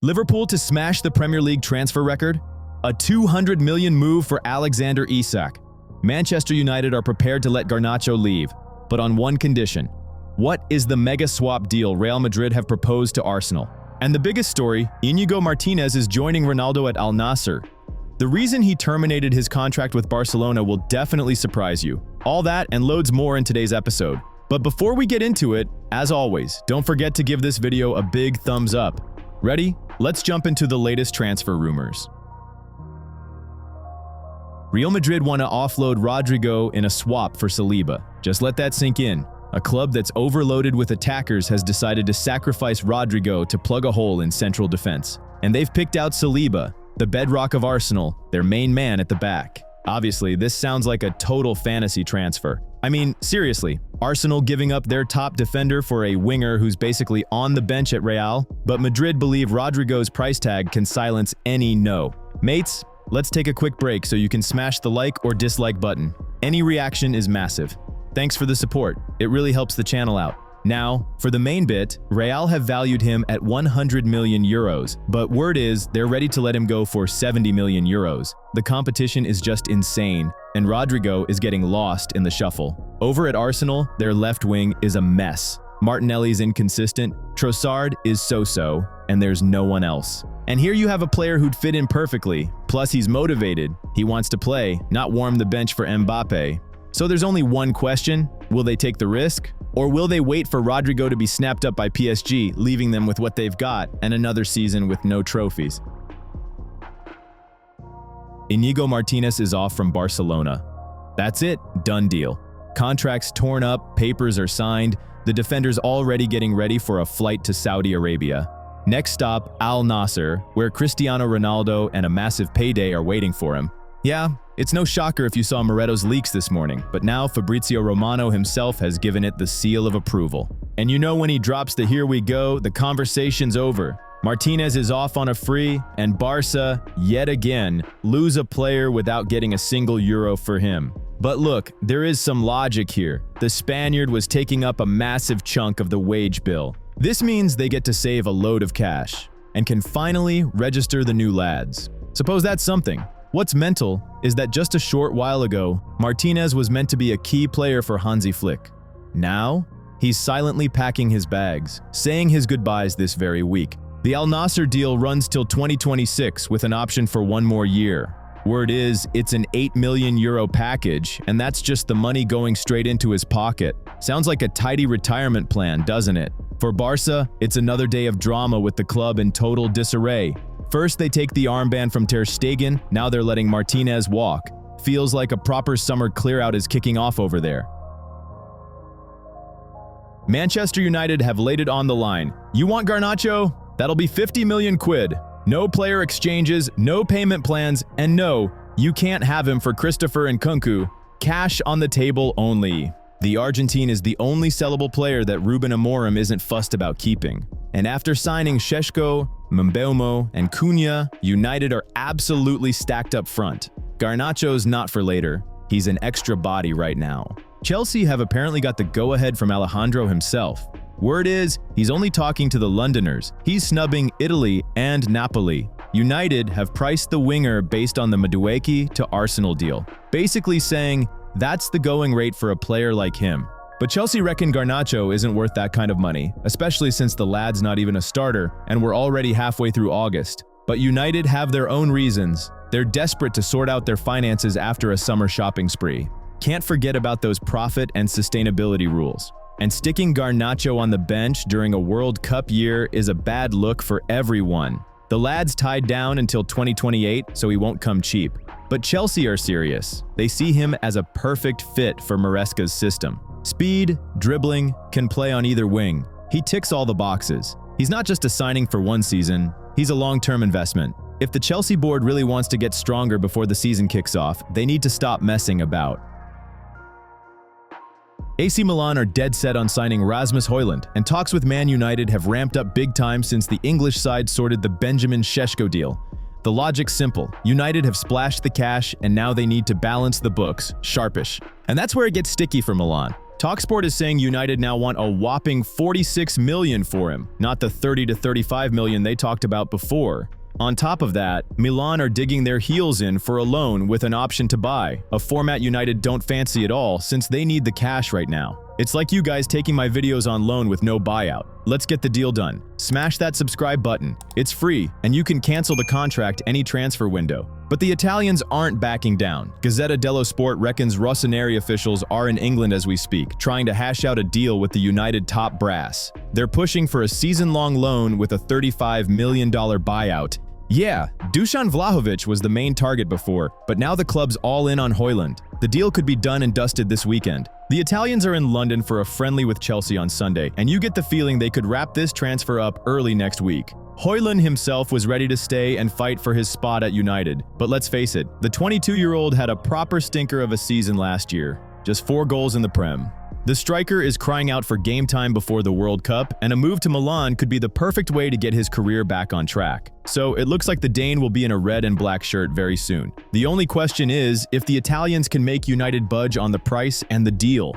Liverpool to smash the Premier League transfer record? A 200 million move for Alexander Isak. Manchester United are prepared to let Garnacho leave, but on one condition. What is the mega swap deal Real Madrid have proposed to Arsenal? And the biggest story, Iñigo Martínez is joining Ronaldo at Al-Nassr. The reason he terminated his contract with Barcelona will definitely surprise you. All that and loads more in today's episode. But before we get into it, as always, don't forget to give this video a big thumbs up. Ready? Let's jump into the latest transfer rumors. Real Madrid want to offload Rodrygo in a swap for Saliba. Just let that sink in. A club that's overloaded with attackers has decided to sacrifice Rodrygo to plug a hole in central defense. And they've picked out Saliba, the bedrock of Arsenal, their main man at the back. Obviously, this sounds like a total fantasy transfer. I mean, seriously, Arsenal giving up their top defender for a winger who's basically on the bench at Real, but Madrid believe Rodrygo's price tag can silence any no. Mates, let's take a quick break so you can smash the like or dislike button. Any reaction is massive. Thanks for the support. It really helps the channel out. Now, for the main bit, Real have valued him at 100 million euros, but word is they're ready to let him go for 70 million euros. The competition is just insane, and Rodrygo is getting lost in the shuffle. Over at Arsenal, their left wing is a mess. Martinelli's inconsistent, Trossard is so-so, and there's no one else. And here you have a player who'd fit in perfectly, plus he's motivated. He wants to play, not warm the bench for Mbappe. So there's only one question: will they take the risk? Or will they wait for Rodrygo to be snapped up by PSG, leaving them with what they've got and another season with no trophies? Iñigo Martínez is off from Barcelona. That's it, done deal. Contracts torn up, papers are signed, the defender's already getting ready for a flight to Saudi Arabia. Next stop, Al-Nassr, where Cristiano Ronaldo and a massive payday are waiting for him. Yeah, it's no shocker if you saw Moretto's leaks this morning, but now Fabrizio Romano himself has given it the seal of approval. And you know when he drops the "here we go," the conversation's over. Martínez is off on a free, and Barca, yet again, lose a player without getting a single euro for him. But look, there is some logic here. The Spaniard was taking up a massive chunk of the wage bill. This means they get to save a load of cash, and can finally register the new lads. Suppose that's something. What's mental is that just a short while ago, Martínez was meant to be a key player for Hansi Flick. Now, he's silently packing his bags, saying his goodbyes this very week. The Al-Nassr deal runs till 2026 with an option for one more year. Word is, it's an 8 million euro package, and that's just the money going straight into his pocket. Sounds like a tidy retirement plan, doesn't it? For Barca, it's another day of drama with the club in total disarray. First, they take the armband from Ter Stegen, now they're letting Martínez walk. Feels like a proper summer clear-out is kicking off over there. Manchester United have laid it on the line. You want Garnacho? That'll be 50 million quid. No player exchanges, no payment plans, and no, you can't have him for Christopher and Nkunku. Cash on the table only. The Argentine is the only sellable player that Ruben Amorim isn't fussed about keeping. And after signing Šeško, Mbeumo, and Cunha, United are absolutely stacked up front. Garnacho's not for later. He's an extra body right now. Chelsea have apparently got the go-ahead from Alejandro himself. Word is, he's only talking to the Londoners. He's snubbing Italy and Napoli. United have priced the winger based on the Madueke to Arsenal deal, basically saying that's the going rate for a player like him. But Chelsea reckon Garnacho isn't worth that kind of money, especially since the lad's not even a starter, and we're already halfway through August. But United have their own reasons. They're desperate to sort out their finances after a summer shopping spree. Can't forget about those profit and sustainability rules. And sticking Garnacho on the bench during a World Cup year is a bad look for everyone. The lad's tied down until 2028, so he won't come cheap. But Chelsea are serious. They see him as a perfect fit for Maresca's system. Speed, dribbling, can play on either wing. He ticks all the boxes. He's not just a signing for one season, he's a long-term investment. If the Chelsea board really wants to get stronger before the season kicks off, they need to stop messing about. AC Milan are dead set on signing Rasmus Højlund, and talks with Man United have ramped up big time since the English side sorted the Benjamin Šeško deal. The logic's simple. United have splashed the cash, and now they need to balance the books, sharpish. And that's where it gets sticky for Milan. TalkSport is saying United now want a whopping 46 million for him, not the 30 to 35 million they talked about before. On top of that, Milan are digging their heels in for a loan with an option to buy, a format United don't fancy at all since they need the cash right now. It's like you guys taking my videos on loan with no buyout. Let's get the deal done. Smash that subscribe button. It's free, and you can cancel the contract any transfer window. But the Italians aren't backing down. Gazzetta dello Sport reckons Rossoneri officials are in England as we speak, trying to hash out a deal with the United top brass. They're pushing for a season-long loan with a $35 million buyout. Yeah, Dusan Vlahovic was the main target before, but now the club's all in on Højlund. The deal could be done and dusted this weekend. The Italians are in London for a friendly with Chelsea on Sunday, and you get the feeling they could wrap this transfer up early next week. Højlund himself was ready to stay and fight for his spot at United, but let's face it, the 22-year-old had a proper stinker of a season last year. Just 4 goals in the Prem. The striker is crying out for game time before the World Cup, and a move to Milan could be the perfect way to get his career back on track. So it looks like the Dane will be in a red and black shirt very soon. The only question is if the Italians can make United budge on the price and the deal.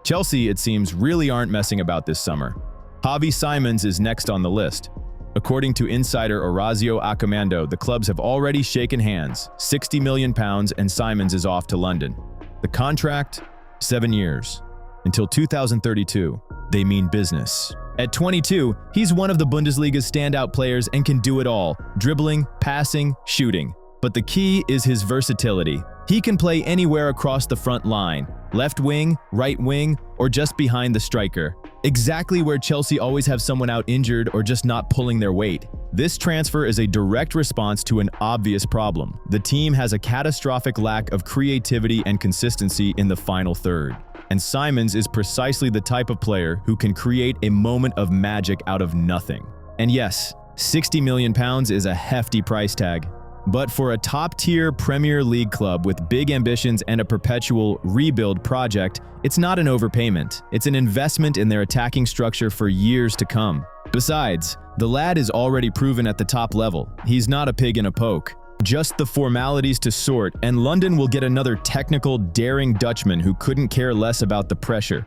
Chelsea, it seems, really aren't messing about this summer. Xavi Simons is next on the list. According to insider Orazio Accomando, the clubs have already shaken hands, £60 million, and Simons is off to London. The contract, 7 years. Until 2032, they mean business. At 22, he's one of the Bundesliga's standout players and can do it all, dribbling, passing, shooting. But the key is his versatility. He can play anywhere across the front line, left wing, right wing, or just behind the striker. Exactly where Chelsea always have someone out injured or just not pulling their weight. This transfer is a direct response to an obvious problem. The team has a catastrophic lack of creativity and consistency in the final third. And Simons is precisely the type of player who can create a moment of magic out of nothing. And yes, £60 million is a hefty price tag. But for a top-tier Premier League club with big ambitions and a perpetual rebuild project, it's not an overpayment. It's an investment in their attacking structure for years to come. Besides, the lad is already proven at the top level. He's not a pig in a poke. Just the formalities to sort, and London will get another technical, daring Dutchman who couldn't care less about the pressure.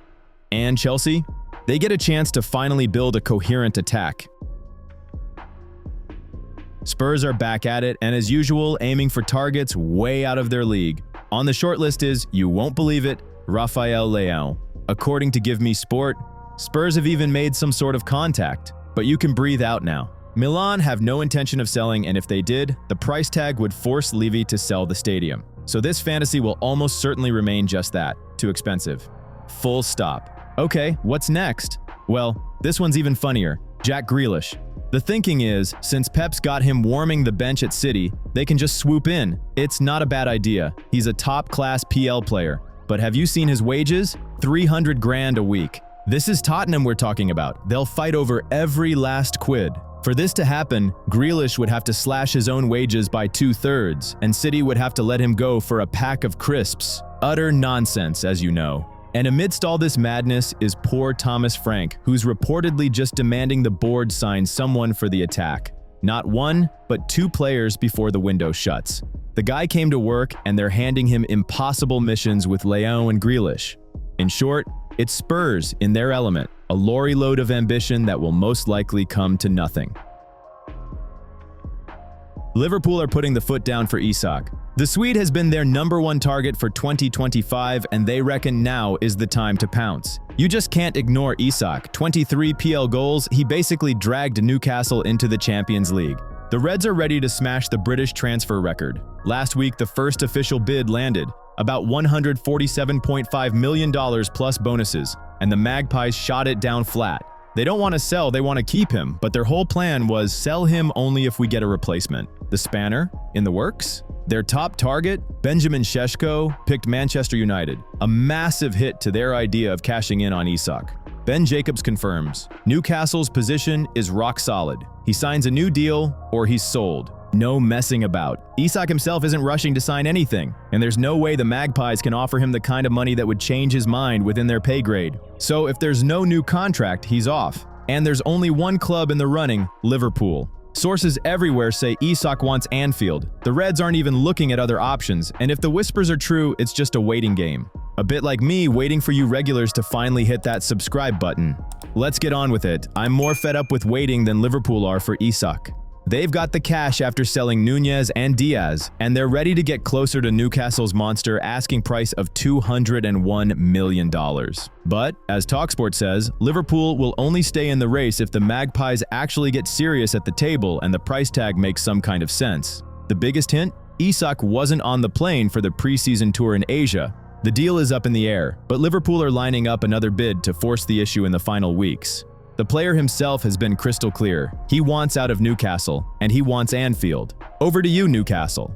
And Chelsea? They get a chance to finally build a coherent attack. Spurs are back at it, and as usual, aiming for targets way out of their league. On the shortlist is, you won't believe it, Rafael Leão. According to Give Me Sport, Spurs have even made some sort of contact. But you can breathe out now. Milan have no intention of selling, and if they did, the price tag would force Levy to sell the stadium. So this fantasy will almost certainly remain just that, too expensive. Full stop. Okay, what's next? Well, this one's even funnier. Jack Grealish. The thinking is, since Pep's got him warming the bench at City, they can just swoop in. It's not a bad idea. He's a top-class PL player. But have you seen his wages? 300 grand a week. This is Tottenham we're talking about. They'll fight over every last quid. For this to happen, Grealish would have to slash his own wages by 2/3, and City would have to let him go for a pack of crisps. Utter nonsense, as you know. And amidst all this madness is poor Thomas Frank, who's reportedly just demanding the board sign someone for the attack. Not 1, but 2 players before the window shuts. The guy came to work, and they're handing him impossible missions with Leão and Grealish. In short, it's Spurs in their element, a lorry load of ambition that will most likely come to nothing. Liverpool are putting the foot down for Isak. The Swede has been their #1 target for 2025, and they reckon now is the time to pounce. You just can't ignore Isak. 23 PL goals, he basically dragged Newcastle into the Champions League. The Reds are ready to smash the British transfer record. Last week, the first official bid landed, about $147.5 million plus bonuses, and the Magpies shot it down flat. They don't want to sell, they want to keep him, but their whole plan was sell him only if we get a replacement. The spanner? In the works? Their top target, Benjamin Šeško, picked Manchester United, a massive hit to their idea of cashing in on Isak. Ben Jacobs confirms, Newcastle's position is rock solid. He signs a new deal or he's sold. No messing about. Isak himself isn't rushing to sign anything, and there's no way the Magpies can offer him the kind of money that would change his mind within their pay grade. So if there's no new contract, he's off. And there's only one club in the running, Liverpool. Sources everywhere say Isak wants Anfield. The Reds aren't even looking at other options, and if the whispers are true, it's just a waiting game. A bit like me waiting for you regulars to finally hit that subscribe button. Let's get on with it. I'm more fed up with waiting than Liverpool are for Isak. They've got the cash after selling Nunez and Diaz, and they're ready to get closer to Newcastle's monster asking price of $201 million. But, as TalkSport says, Liverpool will only stay in the race if the Magpies actually get serious at the table and the price tag makes some kind of sense. The biggest hint? Isak wasn't on the plane for the preseason tour in Asia. The deal is up in the air, but Liverpool are lining up another bid to force the issue in the final weeks. The player himself has been crystal clear. He wants out of Newcastle, and he wants Anfield. Over to you, Newcastle.